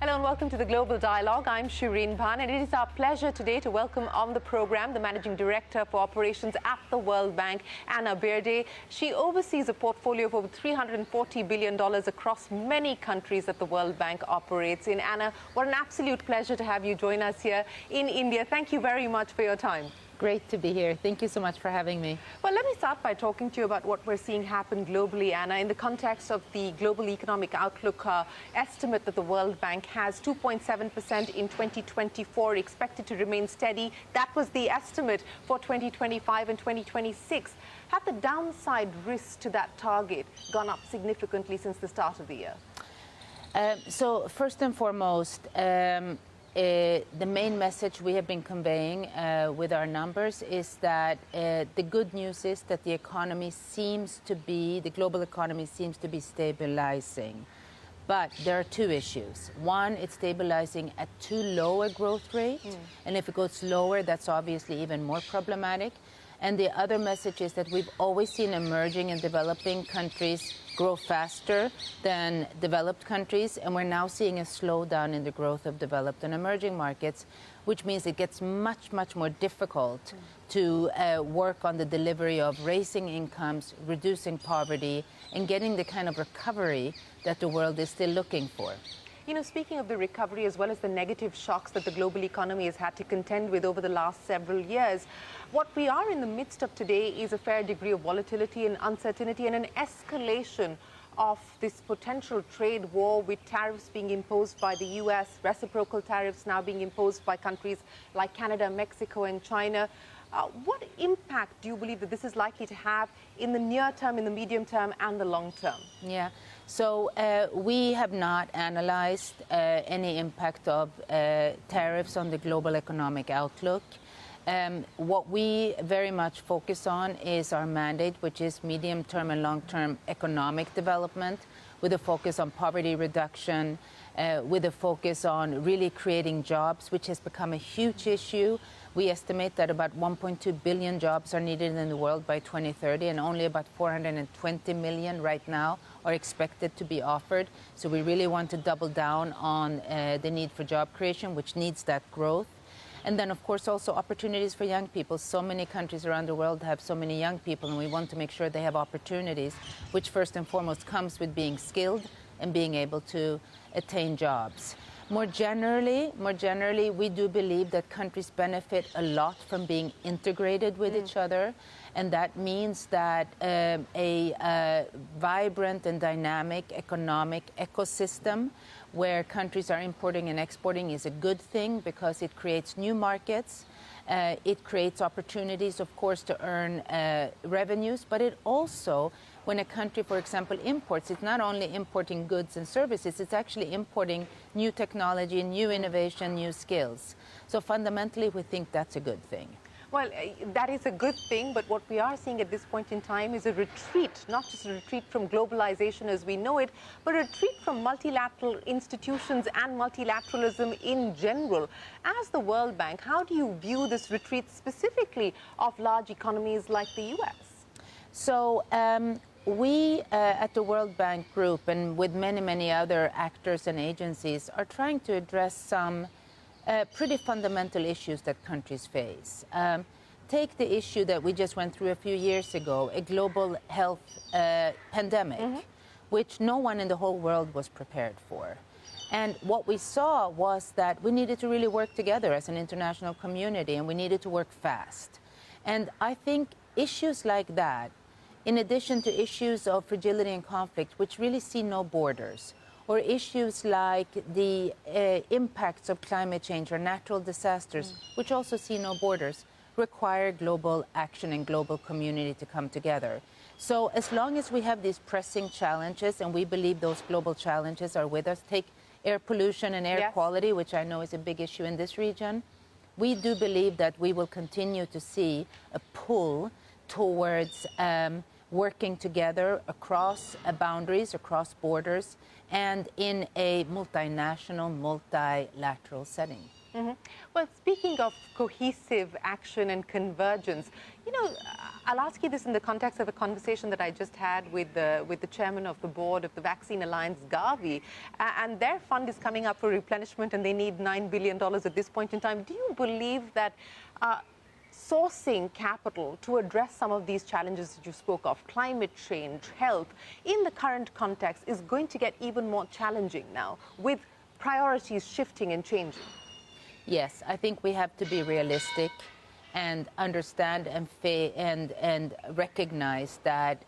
Hello and welcome to the Global Dialogue. I'm Shereen Bhan, and it is our pleasure today to welcome on the program the Managing Director for Operations at the World Bank, Bjerde. She oversees a portfolio of over $340 billion across many countries that the World Bank operates in. Anna, what an absolute pleasure to have you join us here in India. Thank you very much for your time. Great to be here. Thank you so much for having me. Well, let me start by talking to you about what we're seeing happen globally, Anna, in the context of the global economic outlook estimate that the World Bank has. 2.7% in 2024, expected to remain steady. That was the estimate for 2025 and 2026. Have the downside risks to that target gone up significantly since the start of the year? So first and foremost, the main message we have been conveying with our numbers is that the good news is that the global economy seems to be stabilizing. But there are two issues. One, it's stabilizing at too low a growth rate. And if it goes lower, that's obviously even more problematic. And the other message is that we've always seen emerging and developing countries grow faster than developed countries, and we're now seeing a slowdown in the growth of developed and emerging markets, which means it gets much, much more difficult to work on the delivery of raising incomes, reducing poverty, and getting the kind of recovery that the world is still looking for. You know, speaking of the recovery as well as the negative shocks that the global economy has had to contend with over the last several years, what we are in the midst of today is a fair degree of volatility and uncertainty and an escalation of this potential trade war, with tariffs being imposed by the US, reciprocal tariffs now being imposed by countries like Canada, Mexico and China. What impact do you believe that this is likely to have in the near term, in the medium term and the long term? Yeah, so we have not analyzed any impact of tariffs on the global economic outlook. What we very much focus on is our mandate, which is medium-term and long-term economic development, with a focus on poverty reduction, with a focus on really creating jobs, which has become a huge issue. We estimate that about 1.2 billion jobs are needed in the world by 2030, and only about 420 million right now are expected to be offered. So we really want to double down on the need for job creation, which needs that growth. And then, of course, also opportunities for young people. So many countries around the world have so many young people, and we want to make sure they have opportunities, which first and foremost comes with being skilled and being able to attain jobs. More generally, we do believe that countries benefit a lot from being integrated with each other. And that means that a vibrant and dynamic economic ecosystem where countries are importing and exporting is a good thing, because it creates new markets. It creates opportunities, of course, to earn revenues, but it also, when a country, for example, imports, it's not only importing goods and services, it's actually importing new technology, new innovation, new skills. So fundamentally, we think that's a good thing. Well, that is a good thing, but what we are seeing at this point in time is a retreat, not just a retreat from globalization as we know it, but a retreat from multilateral institutions and multilateralism in general. As the World Bank, how do you view this retreat specifically of large economies like the US? So we at the World Bank Group, and with many, many other actors and agencies, are trying to address some pretty fundamental issues that countries face. Take the issue that we just went through a few years ago, a global health pandemic, which no one in the whole world was prepared for. And what we saw was that we needed to really work together as an international community, and we needed to work fast. And I think issues like that, in addition to issues of fragility and conflict, which really see no borders, or issues like the impacts of climate change or natural disasters, which also see no borders, require global action and global community to come together. So as long as we have these pressing challenges, and we believe those global challenges are with us, take air pollution and air quality, which I know is a big issue in this region, we do believe that we will continue to see a pull towards working together across boundaries, across borders, and in a multinational, multilateral setting. Well, speaking of cohesive action and convergence, I'll ask you this in the context of a conversation that I just had with the chairman of the board of the Vaccine Alliance, Gavi, and their fund is coming up for replenishment, and they need $9 billion at this point in time. Do you believe that sourcing capital to address some of these challenges that you spoke of, climate change, health, in the current context, is going to get even more challenging now with priorities shifting and changing? Yes, I think we have to be realistic and understand and recognize that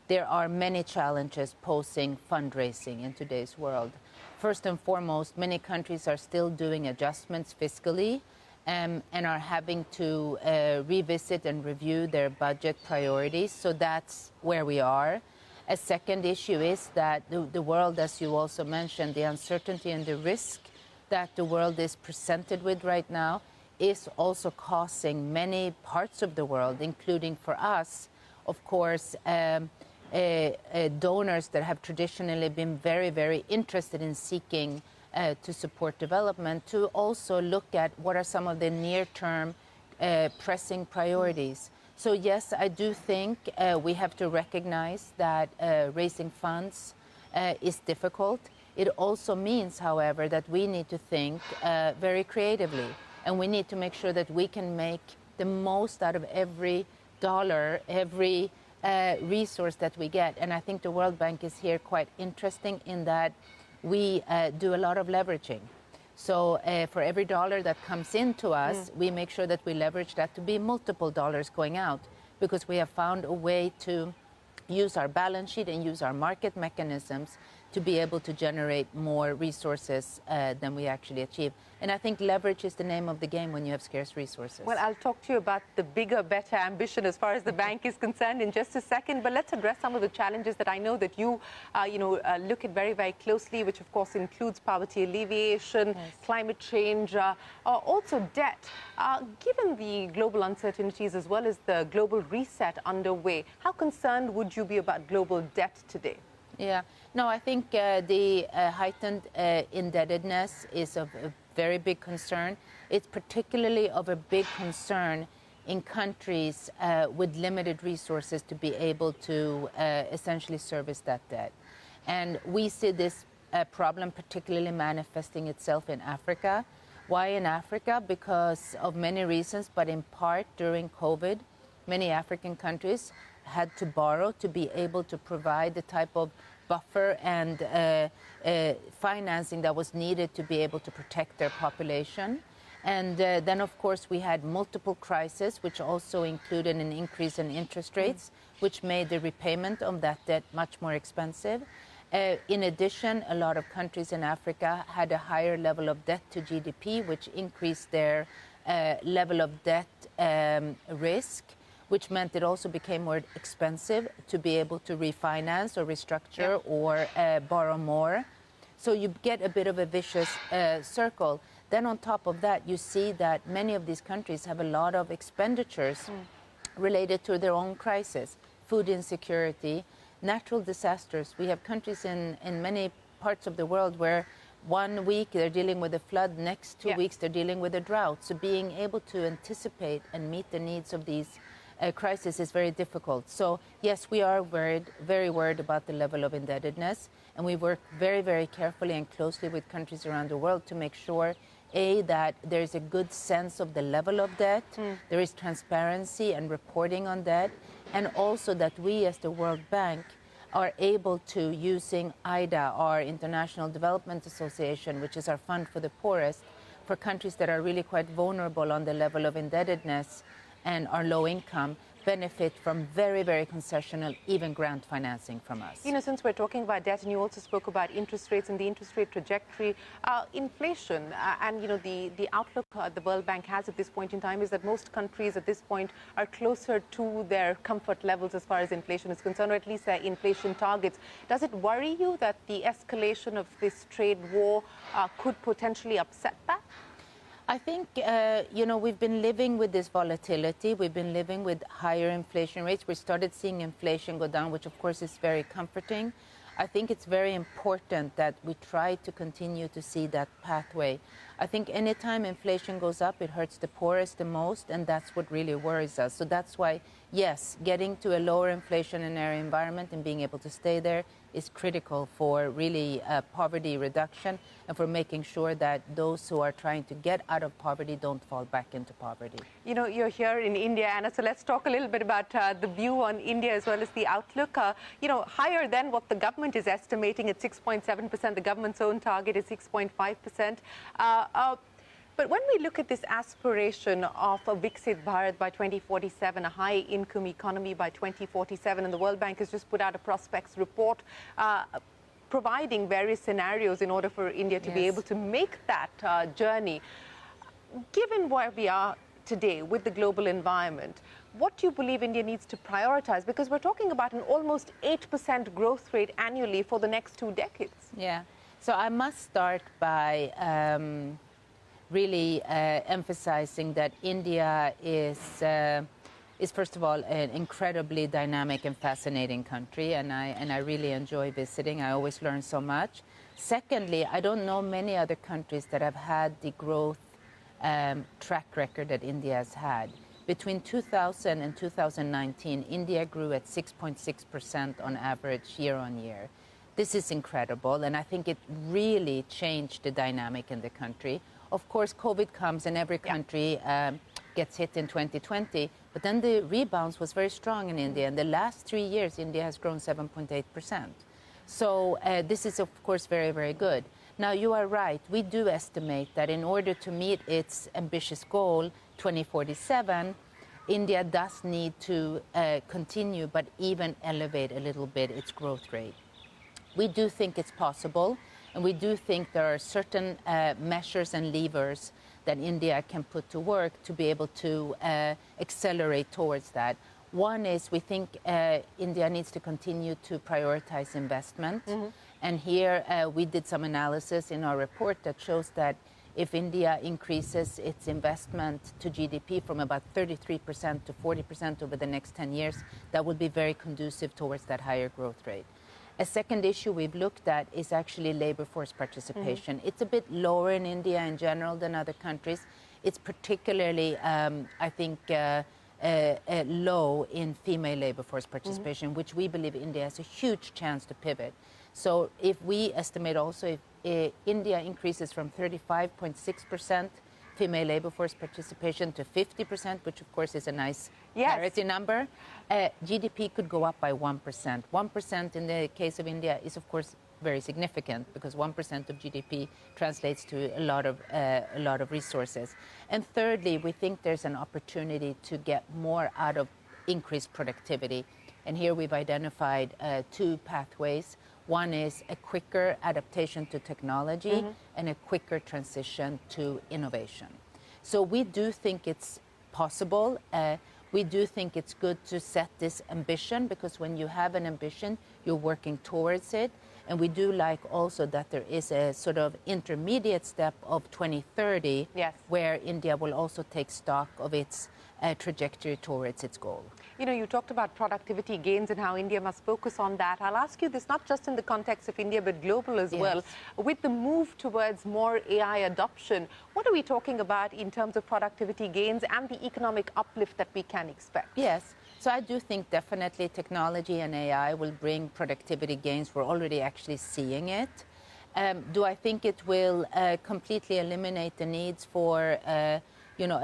there are many challenges posing fundraising in today's world. First and foremost, many countries are still doing adjustments fiscally and are having to revisit and review their budget priorities. So that's where we are. A second issue is that the world, as you also mentioned, the uncertainty and the risk that the world is presented with right now is also causing many parts of the world, including for us, of course, donors that have traditionally been very, very interested in seeking to support development, to also look at what are some of the near-term pressing priorities. So yes, I do think we have to recognize that raising funds is difficult. It also means, however, that we need to think very creatively, and we need to make sure that we can make the most out of every dollar, every resource that we get. And I think the World Bank is here quite interesting in that we do a lot of leveraging. So for every dollar that comes into us, we make sure that we leverage that to be multiple dollars going out, because we have found a way to use our balance sheet and use our market mechanisms to be able to generate more resources than we actually achieve. And I think leverage is the name of the game when you have scarce resources. Well, I'll talk to you about the bigger, better ambition as far as the bank is concerned in just a second. But let's address some of the challenges that I know that you, look at very, very closely, which of course includes poverty alleviation, yes, climate change, also debt. Given the global uncertainties as well as the global reset underway, how concerned would you be about global debt today? Yeah, no, I think the heightened indebtedness is of a very big concern. It's particularly of a big concern in countries with limited resources to be able to essentially service that debt. And we see this problem particularly manifesting itself in Africa. Why in Africa? Because of many reasons, but in part during COVID, many African countries had to borrow to be able to provide the type of buffer and financing that was needed to be able to protect their population. And then, of course, we had multiple crises, which also included an increase in interest rates, which made the repayment of that debt much more expensive. In addition, a lot of countries in Africa had a higher level of debt to GDP, which increased their level of debt risk, which meant it also became more expensive to be able to refinance or restructure or borrow more. So you get a bit of a vicious circle. Then on top of that, you see that many of these countries have a lot of expenditures related to their own crisis, food insecurity, natural disasters. We have countries in many parts of the world where 1 week they're dealing with a flood, next 2 weeks they're dealing with a drought. So being able to anticipate and meet the needs of these crisis is very difficult. So yes, we are very worried about the level of indebtedness, and we work very, very carefully and closely with countries around the world to make sure, A, that there is a good sense of the level of debt, there is transparency and reporting on debt, and also that we as the World Bank are able to, using IDA, our International Development Association, which is our fund for the poorest, for countries that are really quite vulnerable on the level of indebtedness and are low income, benefit from very, very concessional, even grant financing from us. You know, since we're talking about debt, and you also spoke about interest rates and the interest rate trajectory, inflation, and the outlook the World Bank has at this point in time is that most countries at this point are closer to their comfort levels as far as inflation is concerned, or at least their inflation targets. Does it worry you that the escalation of this trade war could potentially upset that? I think, we've been living with this volatility. We've been living with higher inflation rates. We started seeing inflation go down, which of course is very comforting. I think it's very important that we try to continue to see that pathway. I think anytime inflation goes up, it hurts the poorest the most, and that's what really worries us. So that's why, yes, getting to a lower inflationary environment and being able to stay there is critical for really poverty reduction and for making sure that those who are trying to get out of poverty don't fall back into poverty. You know, you're here in India, Anna, so let's talk a little bit about the view on India as well as the outlook. You know, higher than what the government is estimating at 6.7%. The government's own target is 6.5%. But when we look at this aspiration of a Viksit Bharat by 2047, a high-income economy by 2047, and the World Bank has just put out a prospects report providing various scenarios in order for India to be able to make that journey. Given where we are today with the global environment, what do you believe India needs to prioritize? Because we're talking about an almost 8% growth rate annually for the next 2 decades. Yeah. So I must start by really emphasizing that India is first of all an incredibly dynamic and fascinating country, and I really enjoy visiting. I always learn so much. Secondly, I don't know many other countries that have had the growth track record that India has had. Between 2000 and 2019, India grew at 6.6% on average year on year. This is incredible, and I think it really changed the dynamic in the country. Of course, COVID comes and every country gets hit in 2020, but then the rebounds was very strong in India. In the last 3 years, India has grown 7.8%. So this is, of course, very, very good. Now, you are right. We do estimate that in order to meet its ambitious goal, 2047, India does need to continue, but even elevate a little bit its growth rate. We do think it's possible, and we do think there are certain measures and levers that India can put to work to be able to accelerate towards that. One is we think India needs to continue to prioritize investment. And here we did some analysis in our report that shows that if India increases its investment to GDP from about 33% to 40% over the next 10 years, that would be very conducive towards that higher growth rate. A second issue we've looked at is actually labor force participation. It's a bit lower in India in general than other countries. It's particularly, I think, low in female labor force participation, which we believe India has a huge chance to pivot. So if we estimate also if India increases from 35.6% female labor force participation to 50%, which of course is a nice parity number, GDP could go up by 1%. 1% in the case of India is of course very significant because 1% of GDP translates to a lot of resources. And thirdly, we think there's an opportunity to get more out of increased productivity. And here we've identified 2 pathways. One is a quicker adaptation to technology and a quicker transition to innovation. So we do think it's possible. We do think it's good to set this ambition because when you have an ambition, you're working towards it. And we do like also that there is a sort of intermediate step of 2030 where India will also take stock of its trajectory towards its goal. You know, you talked about productivity gains and how India must focus on that. I'll ask you this not just in the context of India, but global as well. With the move towards more AI adoption, what are we talking about in terms of productivity gains and the economic uplift that we can expect? Yes. So I do think definitely technology and AI will bring productivity gains. We're already actually seeing it. Do I think it will completely eliminate the needs for a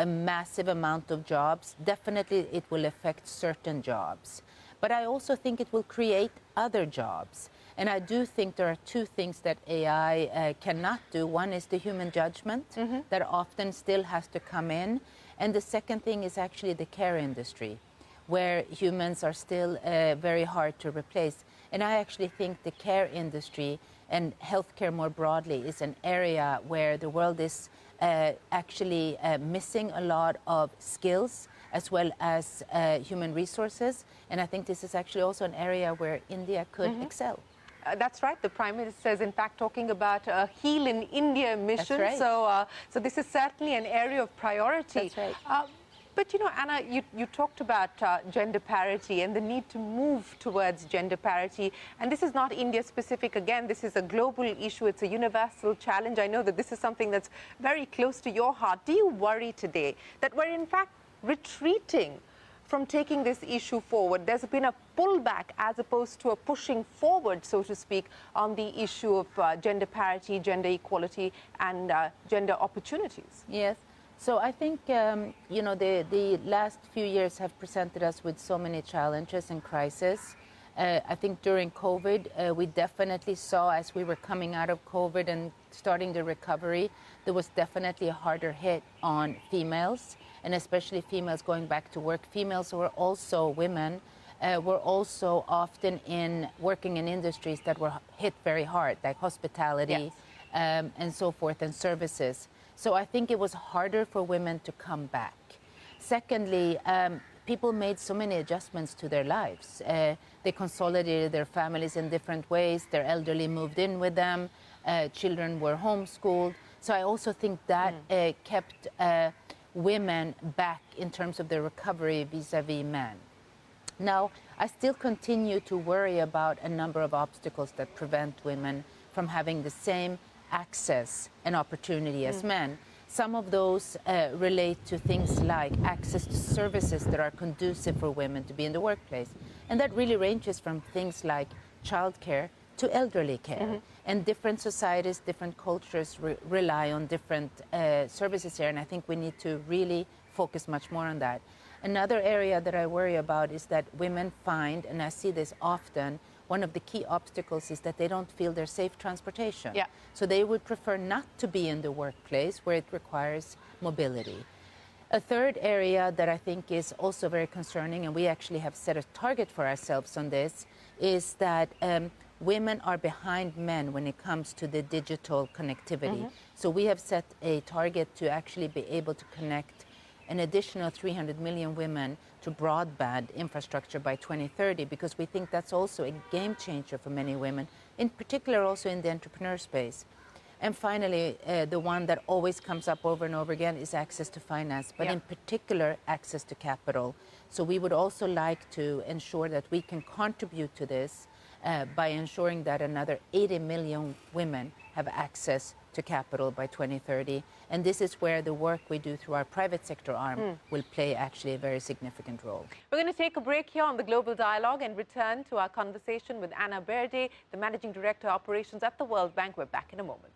massive amount of jobs? Definitely it will affect certain jobs. But I also think it will create other jobs. And I do think there are 2 things that AI cannot do. One is the human judgment that often still has to come in. And the second thing is actually the care industry, where humans are still very hard to replace. And I actually think the care industry and healthcare more broadly is an area where the world is actually missing a lot of skills as well as human resources. And I think this is actually also an area where India could excel. That's right. The Prime Minister is in fact talking about a Heal in India mission. That's right. So this is certainly an area of priority. That's right. But, you know, Anna, you talked about gender parity and the need to move towards gender parity. And this is not India-specific. Again, this is a global issue. It's a universal challenge. I know that this is something that's very close to your heart. Do you worry today that we're, in fact, retreating from taking this issue forward? There's been a pullback as opposed to a pushing forward, so to speak, on the issue of gender parity, gender equality, and gender opportunities. Yes. So I think, you know, the last few years have presented us with so many challenges and crises. I think during COVID, we definitely saw, as we were coming out of COVID and starting the recovery, there was definitely a harder hit on females, and especially females going back to work. Females who were also women, were also often working in industries that were hit very hard, like hospitality, yes, and so forth, and services. So I think it was harder for women to come back. Secondly, people made so many adjustments to their lives. They consolidated their families in different ways. Their elderly moved in with them. Children were homeschooled. So I also think that kept women back in terms of their recovery vis-a-vis men. Now, I still continue to worry about a number of obstacles that prevent women from having the same access and opportunity as men. Some of those relate to things like access to services that are conducive for women to be in the workplace. And that really ranges from things like childcare to elderly care. And different societies, different cultures rely on different services here. And I think we need to really focus much more on that. Another area that I worry about is that women find, and I see this often, one of the key obstacles is that they don't feel their safe transportation. Yeah. So they would prefer not to be in the workplace where it requires mobility. A third area that I think is also very concerning, and we actually have set a target for ourselves on this, is that women are behind men when it comes to the digital connectivity. So we have set a target to actually be able to connect an additional 300 million women to broadband infrastructure by 2030, because we think that's also a game changer for many women, in particular also in the entrepreneur space. And finally, the one that always comes up over and over again is access to finance, but in particular, access to capital. So we would also like to ensure that we can contribute to this by ensuring that another 80 million women have access to capital by 2030. And this is where the work we do through our private sector arm will play actually a very significant role. We're going to take a break here on the Global Dialogue and return to our conversation with Anna Bjerde, the Managing Director of Operations at the World Bank. We're back in a moment.